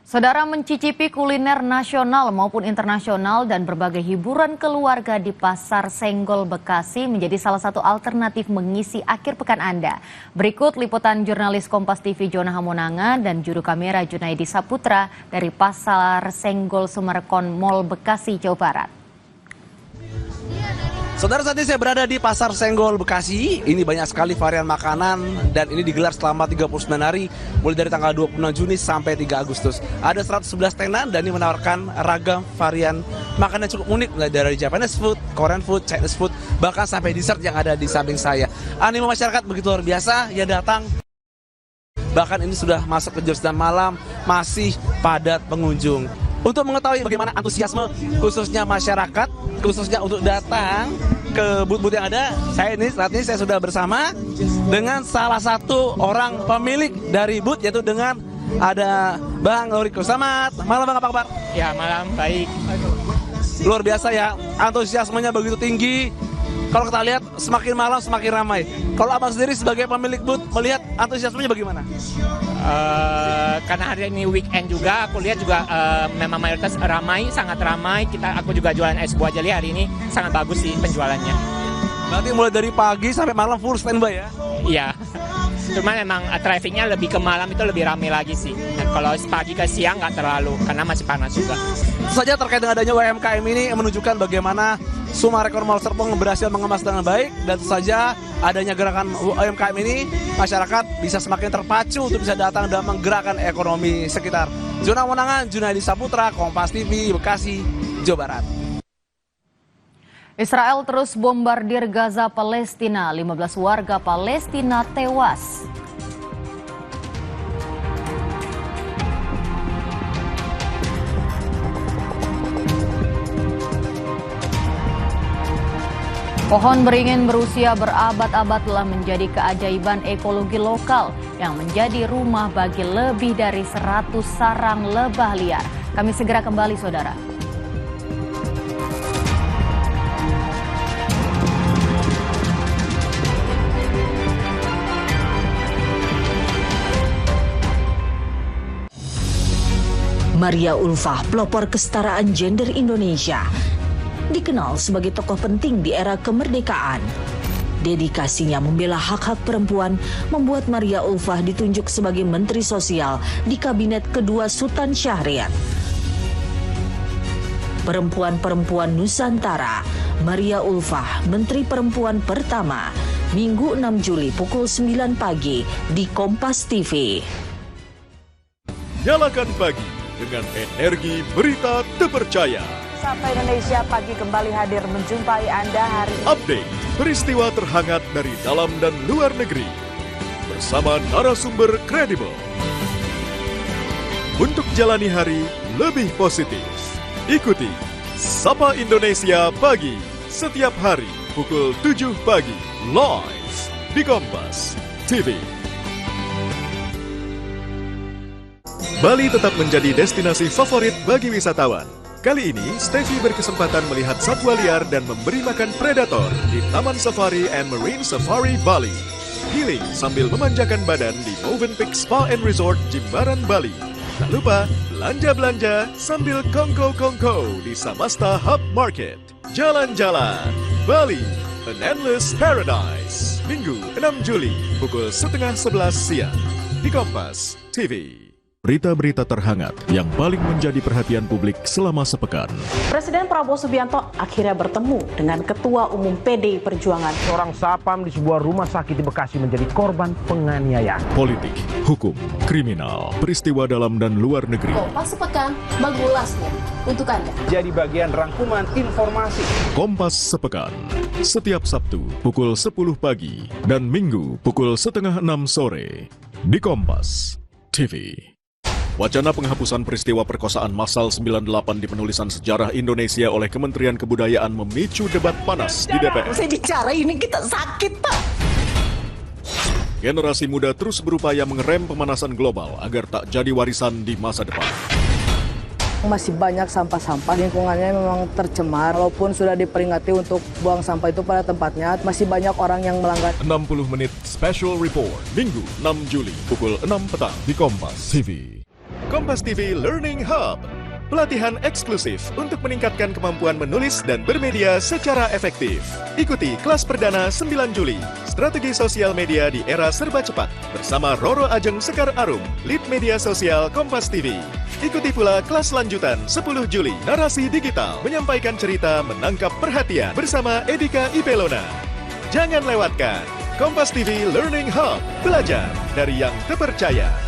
Saudara, mencicipi kuliner nasional maupun internasional dan berbagai hiburan keluarga di Pasar Senggol Bekasi menjadi salah satu alternatif mengisi akhir pekan Anda. Berikut liputan jurnalis Kompas TV Jona Hamonangan dan juru kamera Junaidi Saputra dari Pasar Senggol Sumerkon Mall Bekasi, Jawa Barat. Saudara, saat ini saya berada di Pasar Senggol Bekasi. Ini banyak sekali varian makanan dan ini digelar selama 39 hari mulai dari tanggal 26 Juni sampai 3 Agustus. Ada 111 tenan dan ini menawarkan ragam varian makanan yang cukup unik mulai dari Japanese food, Korean food, Chinese food, bahkan sampai dessert yang ada di samping saya. Animo masyarakat begitu luar biasa yang datang. Bahkan ini sudah masuk ke jam 9 malam, masih padat pengunjung. Untuk mengetahui bagaimana antusiasme khususnya masyarakat, khususnya untuk datang ke booth-booth yang ada, saat ini saya sudah bersama dengan salah satu orang pemilik dari booth, yaitu dengan ada Bang Loriko. Selamat malam Bang, apa kabar? Ya, malam, baik. Luar biasa ya, antusiasmenya begitu tinggi. Kalau kita lihat semakin malam semakin ramai. Kalau Abang sendiri sebagai pemilik booth melihat antusiasmenya bagaimana? Karena hari ini weekend juga, aku lihat juga memang mayoritas ramai, sangat ramai. Aku juga jualan es buah jeli hari ini sangat bagus sih penjualannya. Berarti mulai dari pagi sampai malam full standby ya? Iya. Cuman memang trafficnya lebih ke malam itu lebih ramai lagi sih. Dan kalau pagi ke siang nggak terlalu karena masih panas juga. Tentu saja terkait dengan adanya UMKM ini menunjukkan bagaimana Sumarekon Mall Serpong berhasil mengemas dengan baik, dan tentu saja adanya gerakan UMKM ini masyarakat bisa semakin terpacu untuk bisa datang dan menggerakkan ekonomi sekitar. Jona Hamonangan, Junaidi Saputra, Kompas TV, Bekasi, Jawa Barat. Israel terus bombardir Gaza, Palestina. 15 warga Palestina tewas. Pohon beringin berusia berabad-abad telah menjadi keajaiban ekologi lokal yang menjadi rumah bagi lebih dari 100 sarang lebah liar. Kami segera kembali, saudara. Maria Ulfah, pelopor kesetaraan gender Indonesia, dikenal sebagai tokoh penting di era kemerdekaan. Dedikasinya membela hak-hak perempuan membuat Maria Ulfah ditunjuk sebagai Menteri Sosial di Kabinet kedua Sultan Syahrir. Perempuan-perempuan Nusantara, Maria Ulfah, Menteri Perempuan pertama, Minggu 6 Juli pukul 9 pagi di Kompas TV. Nyalakan pagi dengan energi berita terpercaya. Sapa Indonesia Pagi kembali hadir menjumpai Anda hari ini. Update peristiwa terhangat dari dalam dan luar negeri bersama narasumber kredibel. Untuk jalani hari lebih positif, ikuti Sapa Indonesia Pagi setiap hari pukul 7 pagi live di Kompas TV. Bali tetap menjadi destinasi favorit bagi wisatawan. Kali ini, Steffi berkesempatan melihat satwa liar dan memberi makan predator di Taman Safari and Marine Safari Bali. Healing sambil memanjakan badan di Movenpick Spa and Resort Jimbaran, Bali. Tak lupa, belanja-belanja sambil kongko-kongko di Samasta Hub Market. Jalan-jalan, Bali, an endless paradise. Minggu 6 Juli, pukul 10:30 siang di Kompas TV. Berita-berita terhangat yang paling menjadi perhatian publik selama sepekan. Presiden Prabowo Subianto akhirnya bertemu dengan Ketua Umum PDI Perjuangan. Seorang sapam di sebuah rumah sakit di Bekasi menjadi korban penganiayaan. Politik, hukum, kriminal, peristiwa dalam dan luar negeri. Kompas Sepekan mengulasnya untuk Anda. Jadi bagian rangkuman informasi. Kompas Sepekan, setiap Sabtu pukul 10 pagi dan Minggu pukul 5:30 sore di Kompas TV. Wacana penghapusan peristiwa perkosaan massal 98 di penulisan sejarah Indonesia oleh Kementerian Kebudayaan memicu debat panas di DPR. Saya bicara ini kita sakit, Pak. Generasi muda terus berupaya mengerem pemanasan global agar tak jadi warisan di masa depan. Masih banyak sampah-sampah, lingkungannya memang tercemar. Walaupun sudah diperingati untuk buang sampah itu pada tempatnya, masih banyak orang yang melanggar. 60 menit Special Report, Minggu 6 Juli pukul 6 petang di Kompas TV. Kompas TV Learning Hub. Pelatihan eksklusif untuk meningkatkan kemampuan menulis dan bermedia secara efektif. Ikuti kelas perdana 9 Juli, Strategi Sosial Media di Era Serba Cepat, bersama Roro Ajeng Sekar Arum, Lead Media Sosial Kompas TV. Ikuti pula kelas lanjutan 10 Juli, Narasi Digital, menyampaikan cerita menangkap perhatian, bersama Edika Ipelona. Jangan lewatkan Kompas TV Learning Hub, belajar dari yang terpercaya.